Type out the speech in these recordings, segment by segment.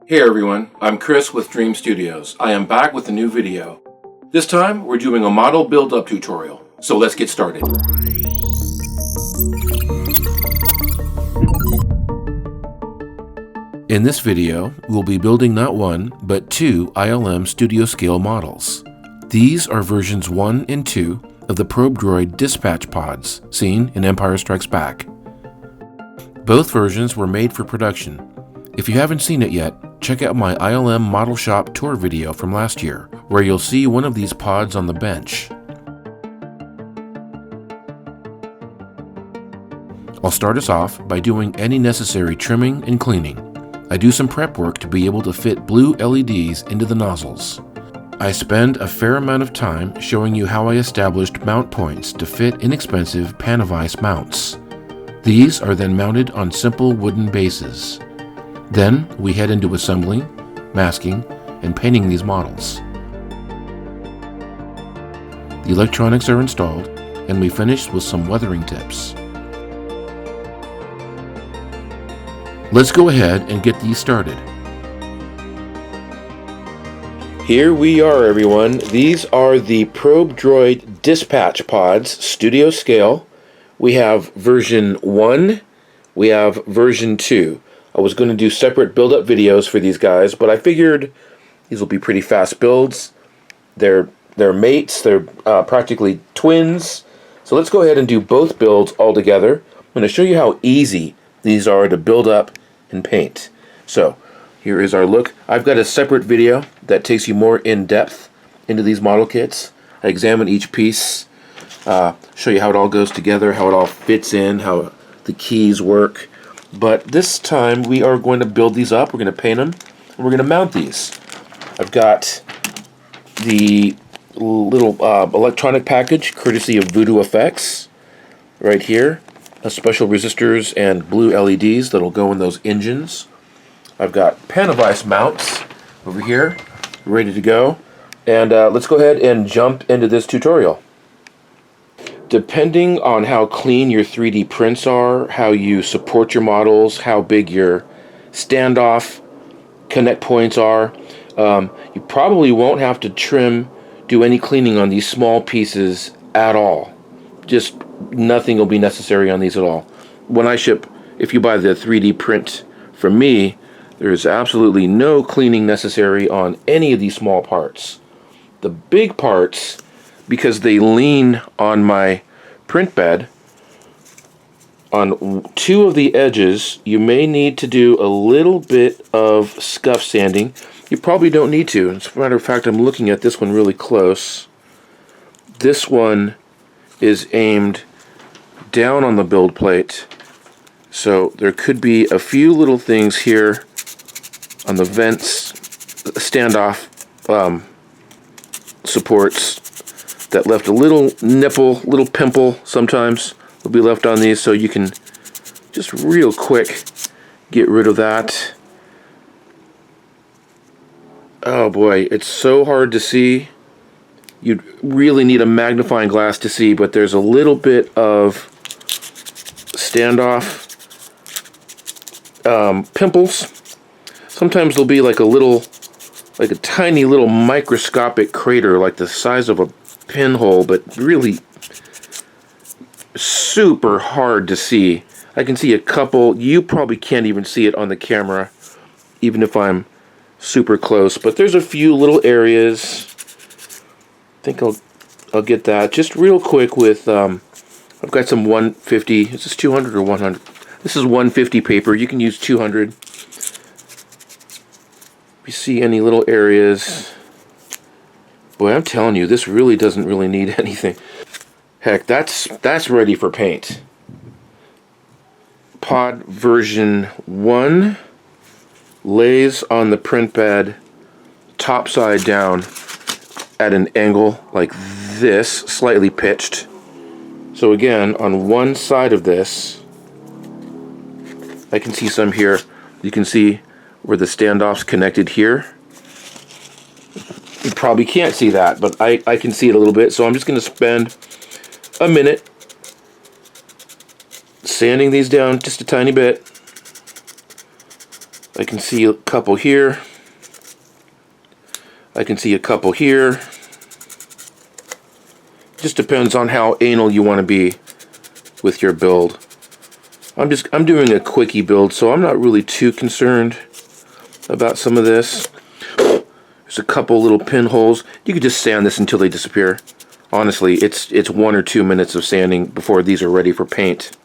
Hey everyone, I'm Chris with Dream Studios. I am back with a new video. This time, we're doing a model build-up tutorial. So let's get started. In this video, we'll be building not one, but two ILM studio scale models. These are versions 1 and 2 of the probe droid dispatch pods seen in Empire Strikes Back. Both versions were made for production. If you haven't seen it yet, check out my ILM Model Shop tour video from last year, where you'll see one of these pods on the bench. I'll start us off by doing any necessary trimming and cleaning. I do some prep work to be able to fit blue LEDs into the nozzles. I spend a fair amount of time showing you how I established mount points to fit inexpensive panavise mounts. These are then mounted on simple wooden bases. Then we head into assembling, masking, and painting these models. The electronics are installed, and we finish with some weathering tips. Let's go ahead and get these started. Here we are, everyone. These are the Probe Droid Dispatch Pods, studio scale. We have version 1, we have version 2. I was going to do separate build-up videos for these guys, but I figured these will be pretty fast builds. They're mates, they're practically twins. So let's go ahead and do both builds all together. I'm going to show you how easy these are to build up and paint. So here is our look. I've got a separate video that takes you more in depth into these model kits. I examine each piece, show you how it all goes together, how it all fits in, how the keys work. But this time we are going to build these up, we're going to paint them, and we're going to mount these. I've got the little electronic package courtesy of Voodoo Effects right here. Special resistors and blue LEDs that'll go in those engines. I've got panavise mounts over here ready to go. And let's go ahead and jump into this tutorial. Depending on how clean your 3D prints are, how you support your models, how big your standoff connect points are, you probably won't have to do any cleaning on these small pieces at all. Just nothing will be necessary on these at all. When I ship, if you buy the 3D print from me, there's absolutely no cleaning necessary on any of these small parts. The big parts, because they lean on my print bed, on two of the edges, you may need to do a little bit of scuff sanding. You probably don't need to. As a matter of fact, I'm looking at this one really close. This one is aimed down on the build plate, so there could be a few little things here on the vents, standoff supports that left a little nipple, little pimple sometimes will be left on these, so you can just real quick get rid of that. Oh boy, it's so hard to see. You'd really need a magnifying glass to see, but there's a little bit of standoff pimples. Sometimes there'll be like a tiny little microscopic crater, like the size of a pinhole, but really super hard to see. I can see a couple. You probably can't even see it on the camera, even if I'm super close. But there's a few little areas. I think I'll get that just real quick with. I've got some 150. Is this 200 or 100? This is 150 paper. You can use 200. If you see any little areas. Boy, I'm telling you, this really doesn't really need anything. Heck, that's ready for paint. Pod version 1 lays on the print bed top side down at an angle like this, slightly pitched. So again, on one side of this, I can see some here. You can see where the standoff's connected here. You probably can't see that, but I can see it a little bit, so I'm just going to spend a minute sanding these down just a tiny bit. I can see a couple here. I can see a couple here. Just depends on how anal you want to be with your build. I'm doing a quickie build, so I'm not really too concerned about some of this. There's a couple little pinholes. You could just sand this until they disappear. Honestly, it's 1 or 2 minutes of sanding before these are ready for paint.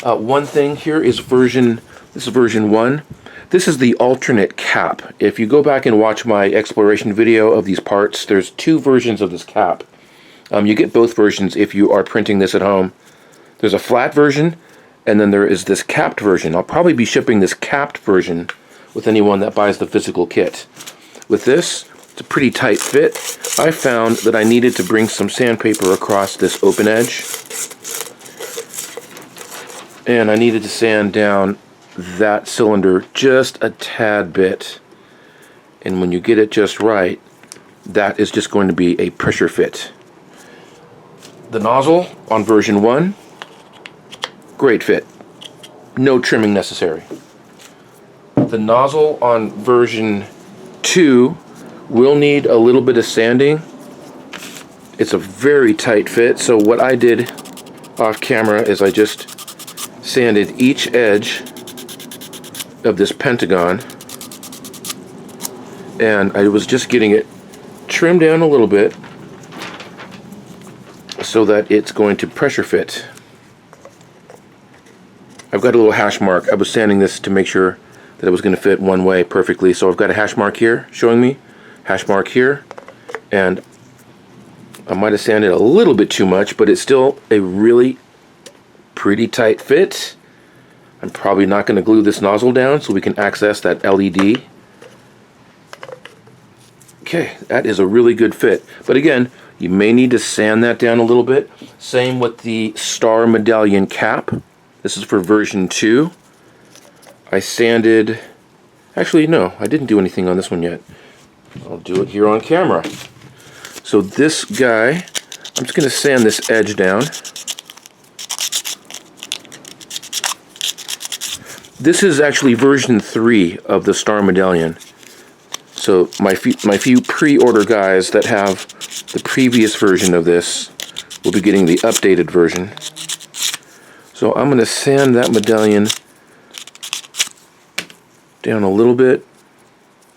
One thing here is this is version 1. This is the alternate cap. If you go back and watch my exploration video of these parts, there's 2 versions of this cap. You get both versions if you are printing this at home. There's a flat version, and then there is this capped version. I'll probably be shipping this capped version with anyone that buys the physical kit. With this, it's a pretty tight fit. I found that I needed to bring some sandpaper across this open edge. And I needed to sand down that cylinder just a tad bit. And when you get it just right, that is just going to be a pressure fit. The nozzle on version 1, great fit. No trimming necessary. The nozzle on version 2 will need a little bit of sanding. It's a very tight fit, so what I did off camera is I just sanded each edge of this pentagon, and I was just getting it trimmed down a little bit so that it's going to pressure fit. I've got a little hash mark. I was sanding this to make sure that it was going to fit one way perfectly, so I've got a hash mark here showing me, hash mark here, and I might have sanded a little bit too much, but it's still a really pretty tight fit. I'm probably not going to glue this nozzle down so we can access that LED. Okay, that is a really good fit. But again, you may need to sand that down a little bit. Same with the star medallion cap. This is for version 2. I sanded... Actually, no, I didn't do anything on this one yet. I'll do it here on camera. So this guy, I'm just going to sand this edge down. This is actually version 3 of the star medallion. So my few pre-order guys that have the previous version of this will be getting the updated version. So I'm going to sand that medallion down a little bit.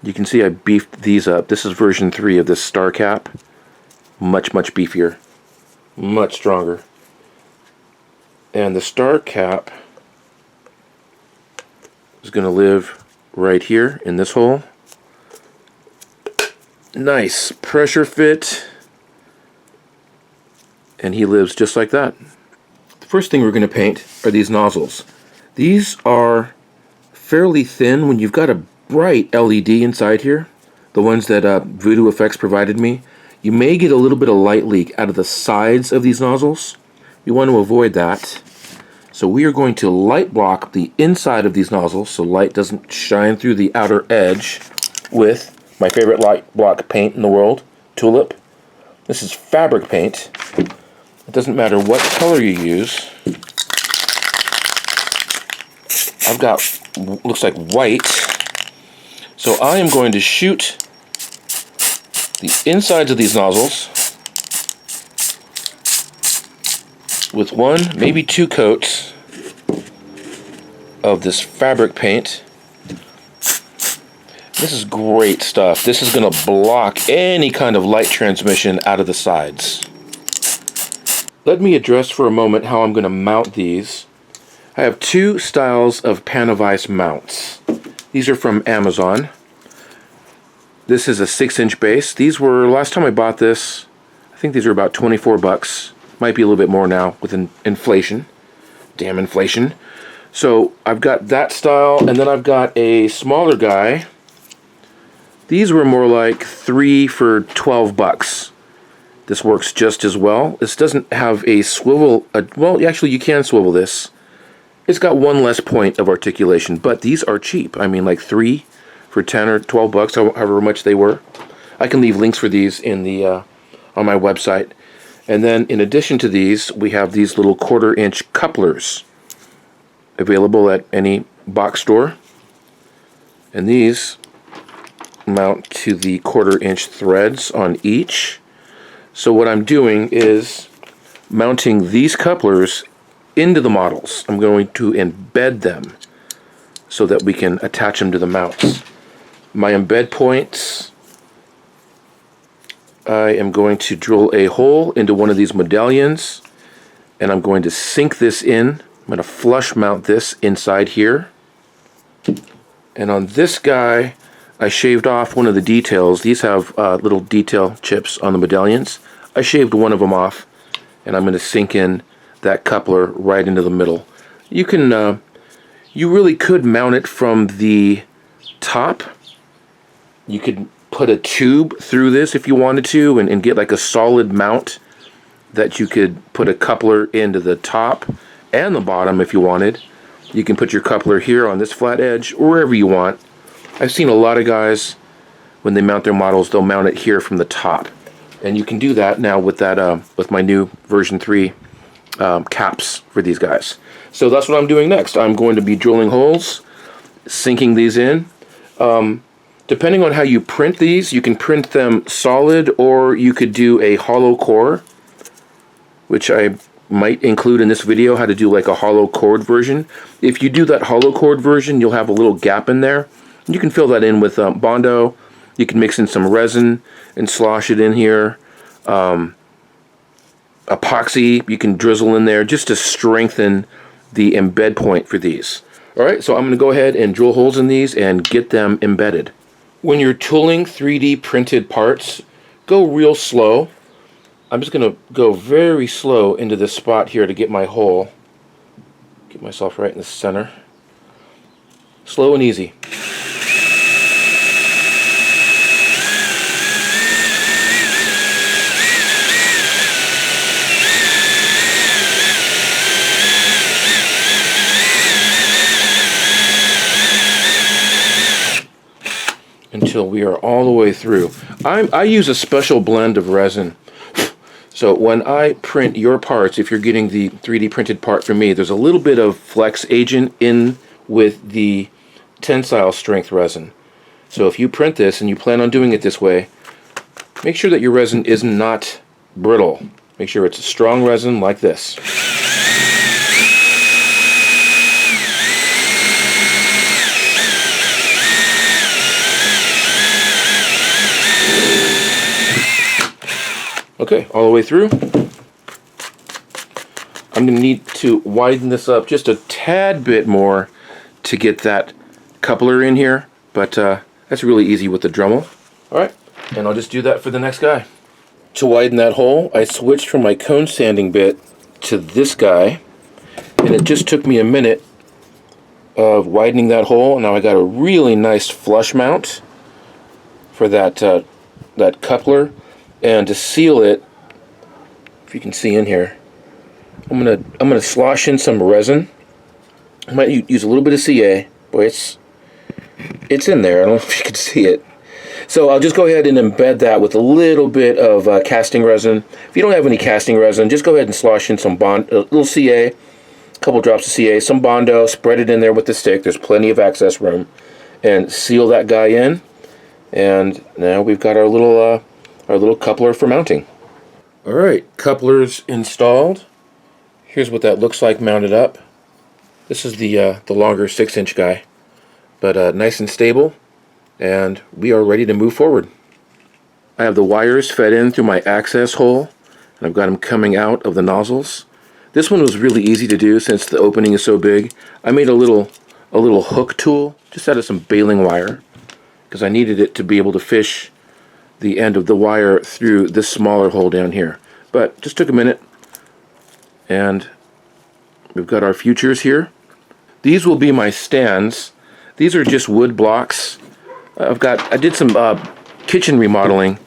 You can see I beefed these up. This is version 3 of this star cap. Much beefier. Much stronger. And the star cap is going to live right here in this hole. Nice pressure fit. And he lives just like that. The first thing we're going to paint are these nozzles. These are fairly thin when you've got a bright LED inside here. The ones that Voodoo Effects provided me. You may get a little bit of light leak out of the sides of these nozzles. You want to avoid that. So we are going to light block the inside of these nozzles so light doesn't shine through the outer edge with my favorite light block paint in the world, Tulip. This is fabric paint. It doesn't matter what color you use. I've got, looks like white. So I am going to shoot the insides of these nozzles with 1, maybe 2 coats of this fabric paint. This is great stuff. This is going to block any kind of light transmission out of the sides. Let me address for a moment how I'm going to mount these. I have 2 styles of panavise mounts. These are from Amazon. This is a 6-inch base. These were, last time I bought this, I think these are about 24 bucks. Might be a little bit more now with inflation. Damn inflation. So I've got that style, and then I've got a smaller guy. These were more like 3 for 12 bucks. This works just as well. This doesn't have a swivel. Well, actually, you can swivel this. It's got 1 less point of articulation, but these are cheap. I mean, like 3 for 10 or 12 bucks, however much they were. I can leave links for these in the on my website. And then, in addition to these, we have these little 1/4-inch couplers available at any box store. And these mount to the 1/4 inch threads on each. So what I'm doing is mounting these couplers into the models. I'm going to embed them so that we can attach them to the mounts. My embed points, I am going to drill a hole into one of these medallions, and I'm going to sink this in. I'm going to flush mount this inside here. And on this guy, I shaved off one of the details. These have little detail chips on the medallions. I shaved one of them off, and I'm going to sink in that coupler right into the middle. You can, you really could mount it from the top. You could put a tube through this if you wanted to, and get like a solid mount that you could put a coupler into the top and the bottom if you wanted. You can put your coupler here on this flat edge or wherever you want. I've seen a lot of guys, when they mount their models, they'll mount it here from the top. And you can do that now with that with my new version 3 caps for these guys. So that's what I'm doing next. I'm going to be drilling holes, sinking these in. Depending on how you print these, you can print them solid, or you could do a hollow core, which I might include in this video, how to do like a hollow core version. If you do that hollow core version, you'll have a little gap in there. You can fill that in with Bondo. You can mix in some resin and slosh it in here. Epoxy, you can drizzle in there just to strengthen the embed point for these. Alright, so I'm going to go ahead and drill holes in these and get them embedded. When you're tooling 3D printed parts, go real slow. I'm just going to go very slow into this spot here to get my hole. Get myself right in the center. Slow and easy. Until we are all the way through. I use a special blend of resin. So when I print your parts, if you're getting the 3D printed part from me, there's a little bit of flex agent in with the tensile strength resin. So if you print this and you plan on doing it this way, make sure that your resin is not brittle. Make sure it's a strong resin like this. Okay, all the way through. I'm going to need to widen this up just a tad bit more to get that coupler in here, but that's really easy with the Dremel. Alright, and I'll just do that for the next guy. To widen that hole, I switched from my cone sanding bit to this guy, and it just took me a minute of widening that hole. Now I got a really nice flush mount for that, that coupler. And to seal it, if you can see in here, I'm gonna slosh in some resin. I might use a little bit of CA. Boy, it's in there. I don't know if you can see it. So I'll just go ahead and embed that with a little bit of casting resin. If you don't have any casting resin, just go ahead and slosh in some a little CA, a couple drops of CA, some Bondo, spread it in there with the stick. There's plenty of access room, and seal that guy in. And now we've got our little coupler for mounting. Alright, couplers installed. Here's what that looks like mounted up. This is the longer 6-inch guy, but nice and stable, and we are ready to move forward. I have the wires fed in through my access hole, and I've got them coming out of the nozzles. This one was really easy to do since the opening is so big. I made a little hook tool just out of some baling wire because I needed it to be able to fish the end of the wire through this smaller hole down here. But just took a minute, and we've got our futures here. These will be my stands. These are just wood blocks. I did some kitchen remodeling,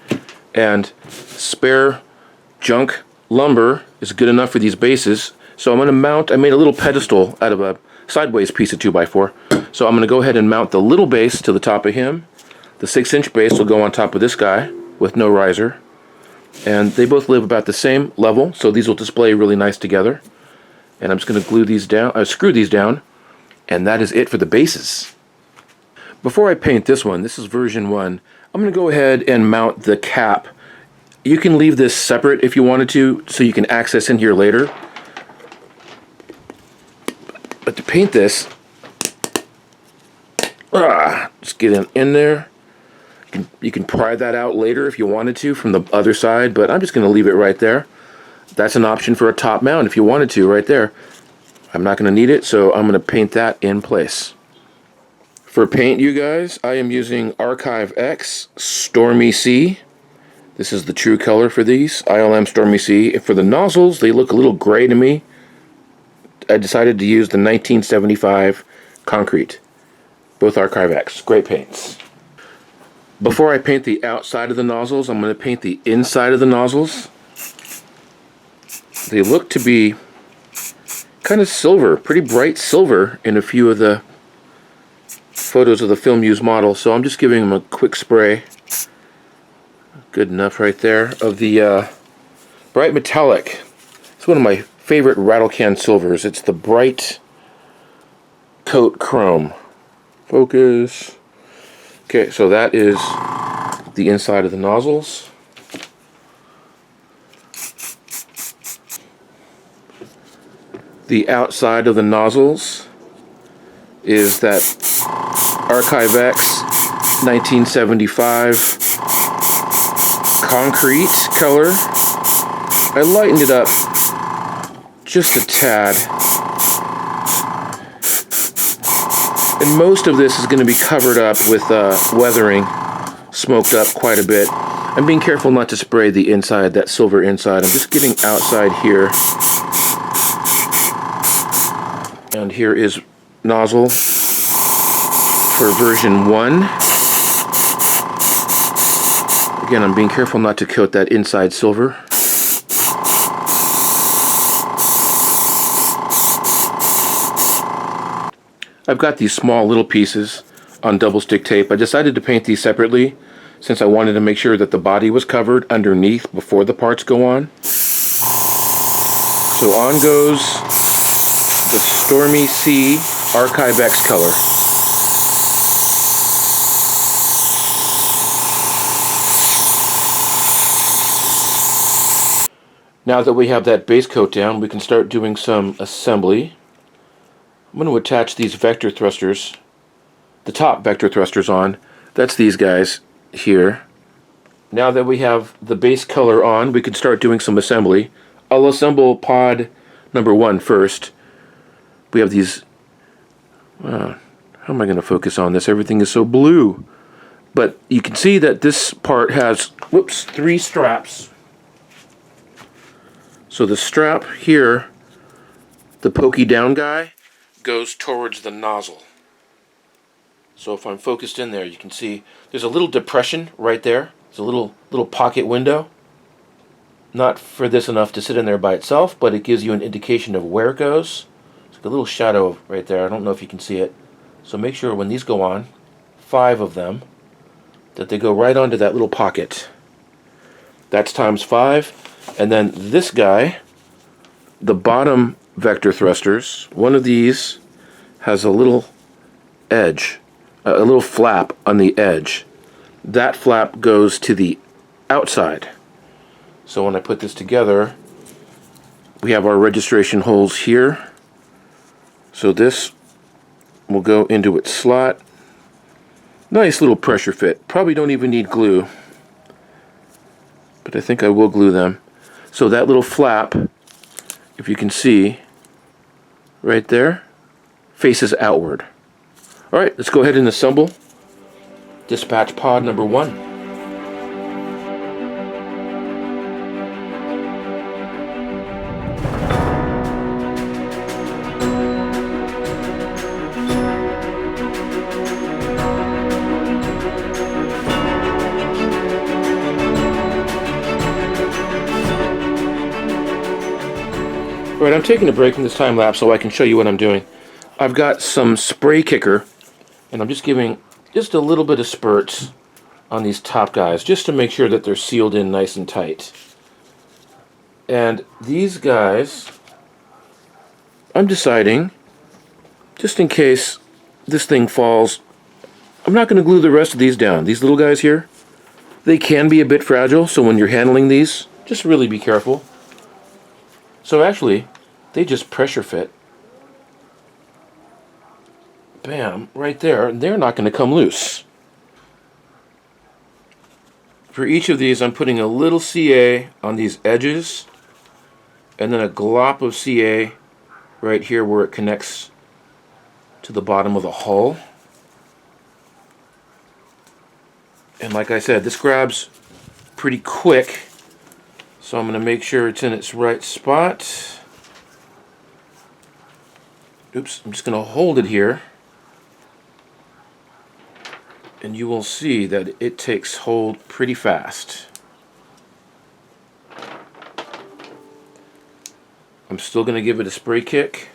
and spare junk lumber is good enough for these bases. So I'm going to mount, I made a little pedestal out of a sideways piece of 2x4. So I'm going to go ahead and mount the little base to the top of him. The 6-inch base will go on top of this guy with no riser. And they both live about the same level, so these will display really nice together. And I'm just going to glue these down, screw these down, and that is it for the bases. Before I paint this one, this is version 1, I'm going to go ahead and mount the cap. You can leave this separate if you wanted to, so you can access in here later. But to paint this, just get in there. You can pry that out later if you wanted to from the other side, but I'm just going to leave it right there. That's an option for a top mount if you wanted to, right there. I'm not going to need it, so I'm going to paint that in place. For paint, you guys, I am using Archive X Stormy Sea. This is the true color for these, ILM Stormy Sea. For the nozzles, they look a little gray to me. I decided to use the 1975 Concrete. Both Archive X. Great paints. Before I paint the outside of the nozzles, I'm going to paint the inside of the nozzles. They look to be kind of silver, pretty bright silver in a few of the photos of the film used model, so I'm just giving them a quick spray. Good enough right there. Of the bright metallic. It's one of my favorite rattle can silvers. It's the bright coat chrome. Focus. Okay, so that is the inside of the nozzles. The outside of the nozzles is that Archive X 1975 Concrete color. I lightened it up just a tad. And most of this is going to be covered up with weathering, smoked up quite a bit. I'm being careful not to spray the inside, that silver inside. I'm just getting outside here. And here is nozzle for version 1. Again, I'm being careful not to coat that inside silver. I've got these small little pieces on double stick tape. I decided to paint these separately since I wanted to make sure that the body was covered underneath before the parts go on. So on goes the Stormy Sea Archive X color. Now that we have that base coat down, we can start doing some assembly. I'm going to attach these vector thrusters, the top vector thrusters on. That's these guys here. Now that we have the base color on, we can start doing some assembly. I'll assemble pod number 1 first. We have these, how am I going to focus on this? Everything is so blue. But you can see that this part has, 3 straps. So the strap here, the pokey down guy, goes towards the nozzle. So if I'm focused in there, you can see there's a little depression right there. There's a little pocket window. Not for this enough to sit in there by itself, but it gives you an indication of where it goes. It's like a little shadow right there. I don't know if you can see it. So make sure when these go on, 5 of them, that they go right onto that little pocket. That's times 5. And then this guy, the bottom vector thrusters, one of these has a little edge, a little flap on the edge. That flap goes to the outside. So when I put this together, we have our registration holes here. So this will go into its slot. Nice little pressure fit. Probably don't even need glue, but I think I will glue them. So that little flap, if you can see, right there, faces outward. Alright, let's go ahead and assemble dispatch pod number 1. Alright, I'm taking a break from this time lapse so I can show you what I'm doing. I've got some spray kicker, and I'm just giving just a little bit of spurts on these top guys, just to make sure that they're sealed in nice and tight. And these guys, I'm deciding, just in case this thing falls, I'm I'm not going to glue the rest of these down. These little guys here, they can be a bit fragile, so when you're handling these, just really be careful. So actually, they just pressure fit. Bam, right there, and they're not going to come loose. For each of these, I'm putting a little CA on these edges, and then a glop of CA right here where it connects to the bottom of the hull. And like I said, this grabs pretty quick, so I'm going to make sure it's in its right spot. Oops, I'm just going to hold it here, and you will see that it takes hold pretty fast. I'm still going to give it a spray kick.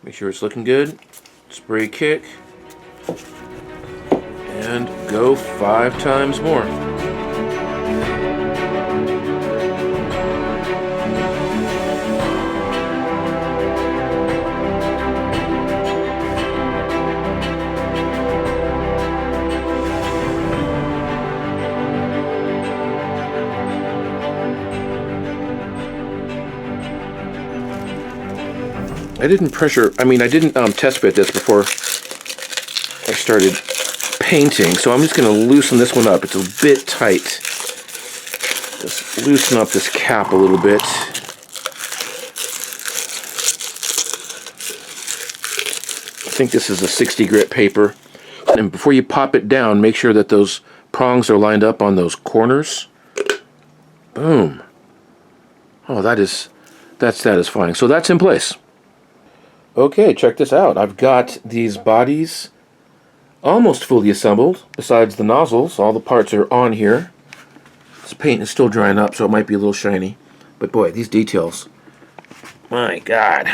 Make sure it's looking good. Spray kick. And go 5 times more. I didn't test fit this before I started painting, so I'm just going to loosen this one up. It's a bit tight. Just loosen up this cap a little bit. I think this is a 60 grit paper. And before you pop it down, make sure that those prongs are lined up on those corners. Boom. Oh, that's satisfying. So that's in place. Okay, check this out. I've got these bodies almost fully assembled. Besides the nozzles, all the parts are on here. This paint is still drying up, so it might be a little shiny. But boy, these details, my God,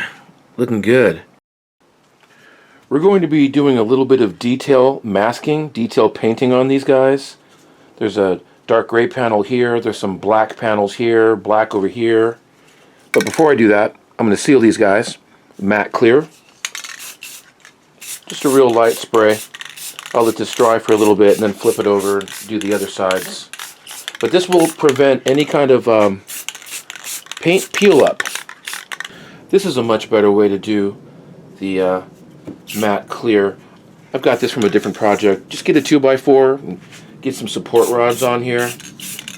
looking good. We're going to be doing a little bit of detail masking, detail painting on these guys. There's a dark gray panel here, there's some black panels here, black over here. But before I do that, I'm going to seal these guys. Matte clear. Just a real light spray. I'll let this dry for a little bit and then flip it over and do the other sides. But this will prevent any kind of paint peel up. This is a much better way to do the matte clear. I've got this from a different project. Just get a 2x4 and get some support rods on here.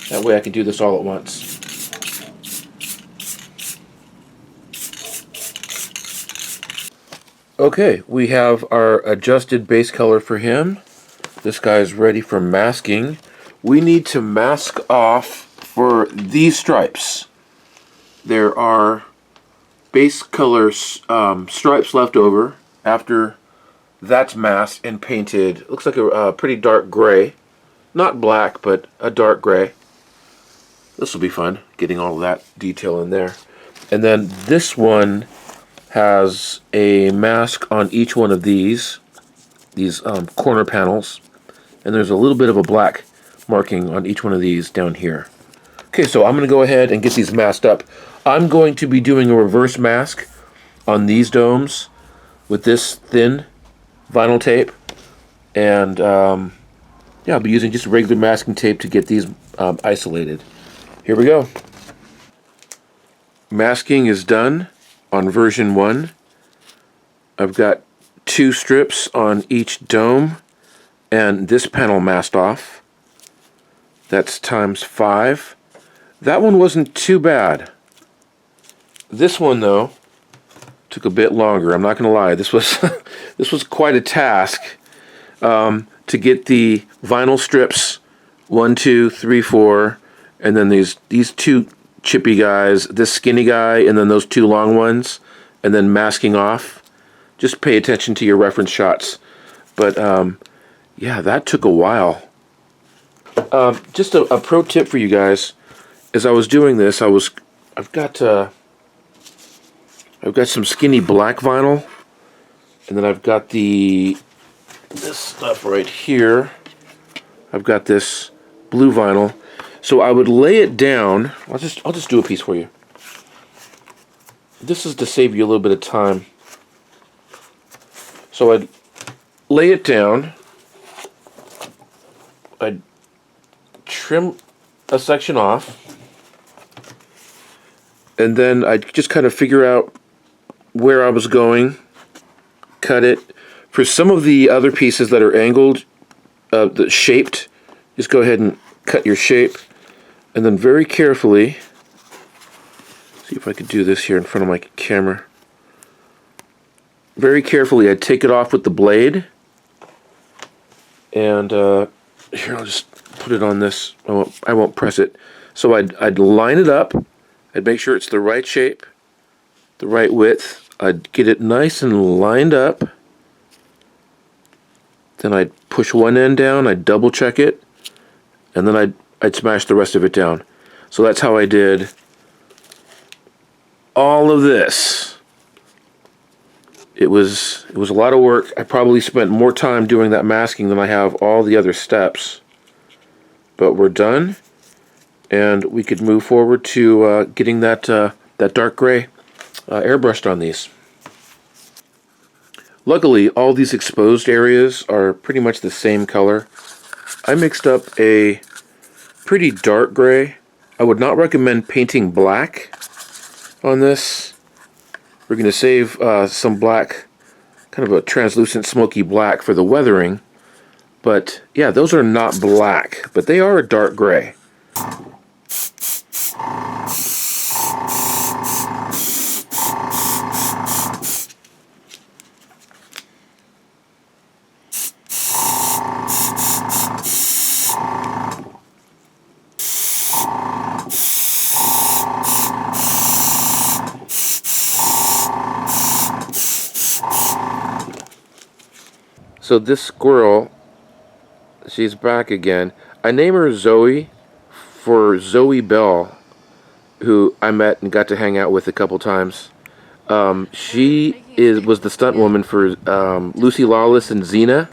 That way I can do this all at once. Okay, we have our adjusted base color for him. This guy's ready for masking. We need to mask off for these stripes. There are base color stripes left over after that's masked and painted. It looks like a pretty dark gray. Not black, but a dark gray. This will be fun, getting all of that detail in there. And then this one has a mask on each one of these corner panels, and there's a little bit of a black marking on each one of these down here. Okay, so I'm going to go ahead and get these masked up. I'm going to be doing a reverse mask on these domes with this thin vinyl tape, and yeah, I'll be using just regular masking tape to get these isolated. Here we go. Masking is done on version 1. I've got 2 strips on each dome, and this panel masked off. That's times 5. That one wasn't too bad. This one, though, took a bit longer. I'm not going to lie. This was quite a task to get the vinyl strips 1, 2, 3, 4, and then these 2 chippy guys, this skinny guy, and then those 2 long ones, and then masking off. Just pay attention to your reference shots. But yeah, that took a while. Just a pro tip for you guys. As I was doing this, I've got some skinny black vinyl, and then I've got this stuff right here. I've got this blue vinyl. So I would lay it down. I'll just do a piece for you. This is to save you a little bit of time. So I'd lay it down. I'd trim a section off. And then I'd just kind of figure out where I was going, cut it. For some of the other pieces that are angled, that shaped, just go ahead and cut your shape. And then very carefully, see if I could do this here in front of my camera. Very carefully, I'd take it off with the blade. And here, I'll just put it on this. I won't press it. So I'd line it up. I'd make sure it's the right shape, the right width. I'd get it nice and lined up. Then I'd push one end down, I'd double check it, and then I'd smash the rest of it down. So that's how I did all of this. It was a lot of work. I probably spent more time doing that masking than I have all the other steps. But we're done. And we could move forward to getting that dark gray airbrushed on these. Luckily, all these exposed areas are pretty much the same color. I mixed up a pretty dark gray. I would not recommend painting black on this. We're going to save some black, kind of a translucent smoky black for the weathering. But yeah, those are not black, but they are a dark gray. So this squirrel, she's back again. I name her Zoe for Zoe Bell, who I met and got to hang out with a couple times. She was the stunt woman for Lucy Lawless and Xena,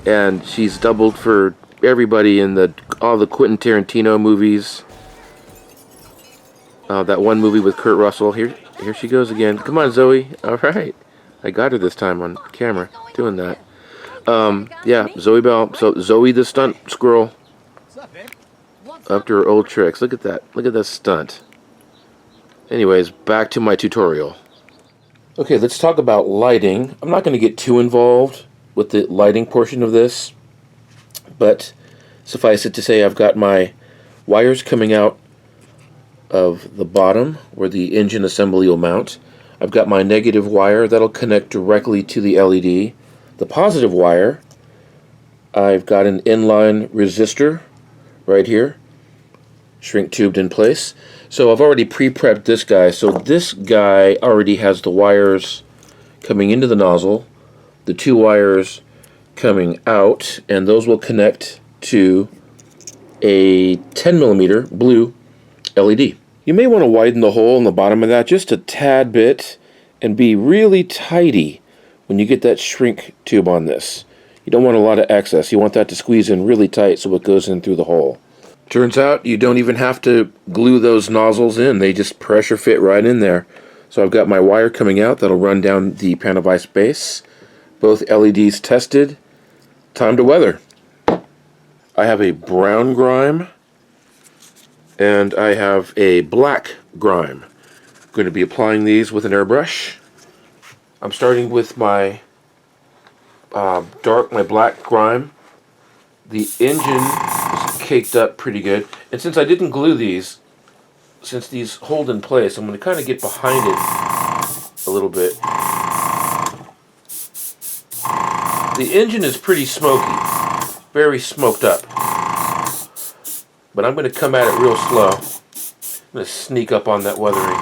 and she's doubled for everybody in all the Quentin Tarantino movies. That one movie with Kurt Russell. Here she goes again. Come on, Zoe. All right, I got her this time on camera doing that. Yeah, Zoe Bell. So Zoe the stunt squirrel. Up to her old tricks. Look at that. Look at that stunt. Anyways, back to my tutorial. Okay, let's talk about lighting. I'm not going to get too involved with the lighting portion of this, but suffice it to say I've got my wires coming out of the bottom where the engine assembly will mount. I've got my negative wire that'll connect directly to the LED. The positive wire, I've got an inline resistor right here, shrink tubed in place. So I've already pre-prepped this guy. So this guy already has the wires coming into the nozzle, the two wires coming out, and those will connect to a 10mm blue LED. You may want to widen the hole in the bottom of that just a tad bit and be really tidy when you get that shrink tube on this. You don't want a lot of excess. You want that to squeeze in really tight so it goes in through the hole. Turns out you don't even have to glue those nozzles in. They just pressure fit right in there. So I've got my wire coming out that'll run down the panavise base. Both LEDs tested. Time to weather. I have a brown grime and I have a black grime. I'm going to be applying these with an airbrush. I'm starting with my my black grime. The engine is caked up pretty good. And since I didn't glue these, since these hold in place, I'm going to kind of get behind it a little bit. The engine is pretty smoky, very smoked up. But I'm going to come at it real slow. I'm going to sneak up on that weathering.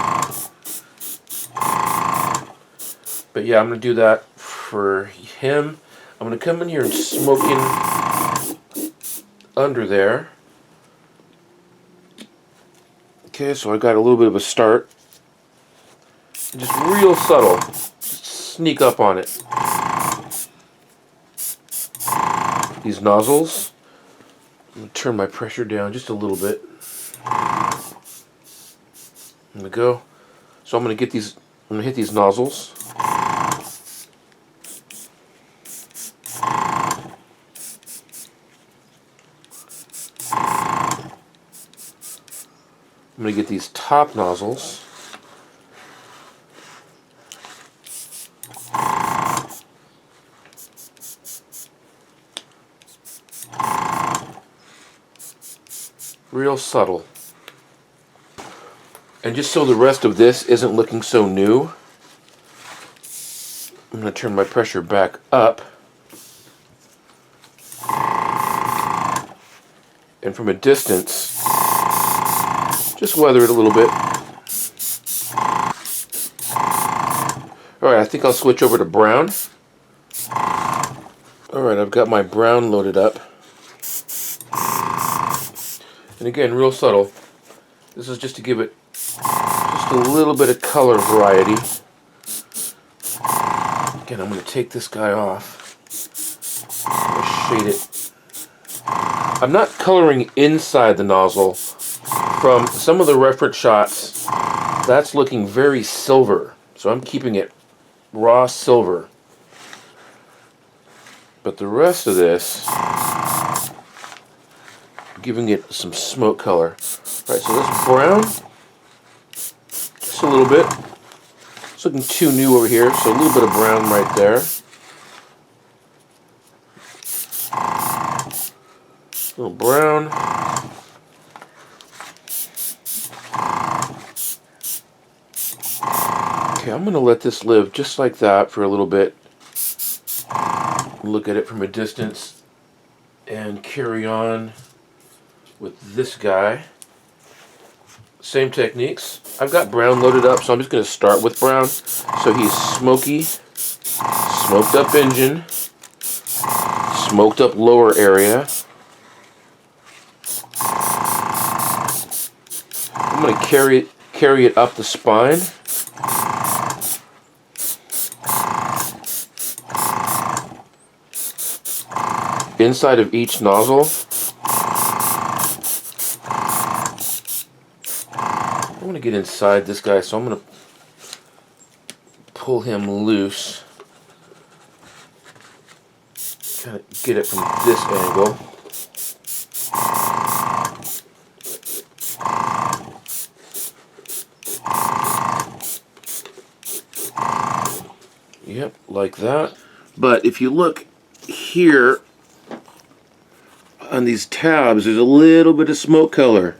But yeah, I'm going to do that for him. I'm going to come in here and smoke in under there. Okay, so I got a little bit of a start. Just real subtle. Just sneak up on it. These nozzles. I'm going to turn my pressure down just a little bit. There we go. So I'm going to get these, I'm going to hit these nozzles. I'm going to get these top nozzles. Real subtle. And just so the rest of this isn't looking so new, I'm going to turn my pressure back up. And from a distance, just weather it a little bit. Alright, I think I'll switch over to brown. Alright, I've got my brown loaded up. And again, real subtle. This is just to give it just a little bit of color variety. Again, I'm going to take this guy off. I'm going to shade it. I'm not coloring inside the nozzle. From some of the reference shots, that's looking very silver. So I'm keeping it raw silver. But the rest of this, giving it some smoke color. Alright, so this brown, just a little bit. It's looking too new over here, so a little bit of brown right there. A little brown. Okay, I'm going to let this live just like that for a little bit. Look at it from a distance and carry on with this guy. Same techniques. I've got brown loaded up, so I'm just going to start with brown. So he's smoky, smoked up engine, smoked up lower area. I'm going to carry it up the spine. Inside of each nozzle. I want to get inside this guy, so I'm going to pull him loose. Kind of get it from this angle. Yep, like that. But if you look here on these tabs, there's a little bit of smoke color.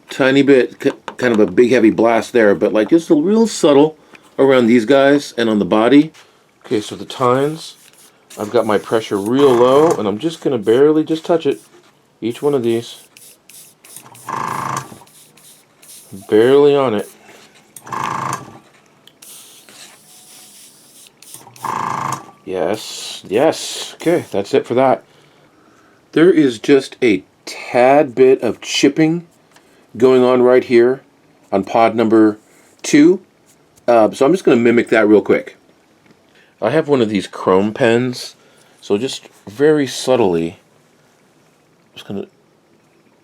Tiny bit, kind of a big heavy blast there, but like just a real subtle around these guys and on the body. Okay, so the tines, I've got my pressure real low, and I'm just going to barely just touch it. Each one of these. Barely on it. Yes, yes. Okay, that's it for that. There is just a tad bit of chipping going on right here on pod number 2. So I'm just going to mimic that real quick. I have one of these chrome pens, so just very subtly, I'm just going to,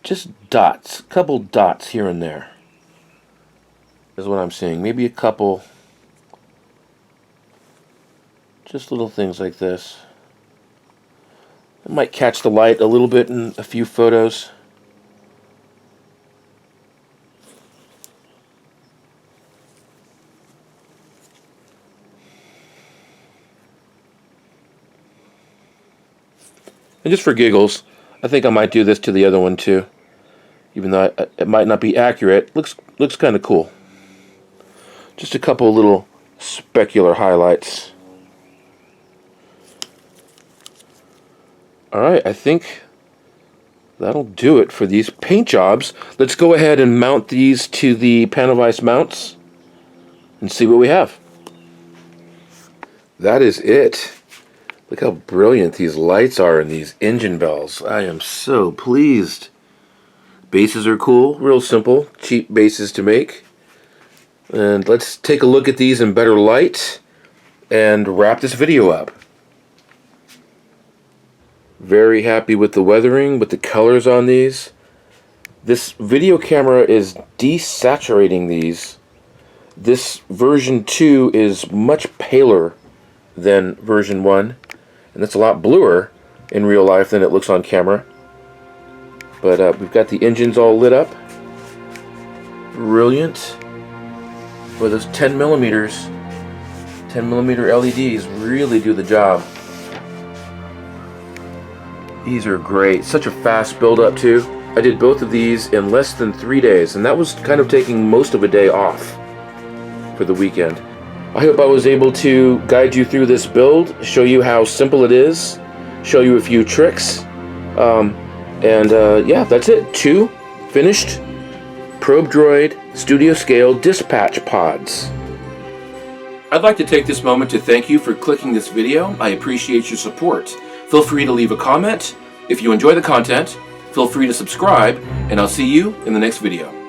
just dots, a couple dots here and there is what I'm seeing. Maybe a couple, just little things like this. It might catch the light a little bit in a few photos. And just for giggles, I think I might do this to the other one too. Even though it might not be accurate, looks kind of cool. Just a couple little specular highlights. Alright, I think that'll do it for these paint jobs. Let's go ahead and mount these to the panavise mounts and see what we have. That is it. Look how brilliant these lights are and these engine bells. I am so pleased. Bases are cool, real simple, cheap bases to make. And let's take a look at these in better light and wrap this video up. Very happy with the weathering, with the colors on these. This video camera is desaturating these. This version 2 is much paler than version 1. And it's a lot bluer in real life than it looks on camera. But we've got the engines all lit up. brilliant. Boy, those 10 millimeters, 10 millimeter LEDs really do the job. These are great. Such a fast build up too. I did both of these in less than 3 days, and that was kind of taking most of a day off for the weekend. I hope I was able to guide you through this build, show you how simple it is, show you a few tricks, yeah, that's it. 2 finished Probe Droid studio scale dispatch pods. I'd like to take this moment to thank you for clicking this video. I appreciate your support. Feel free to leave a comment. If you enjoy the content, feel free to subscribe, and I'll see you in the next video.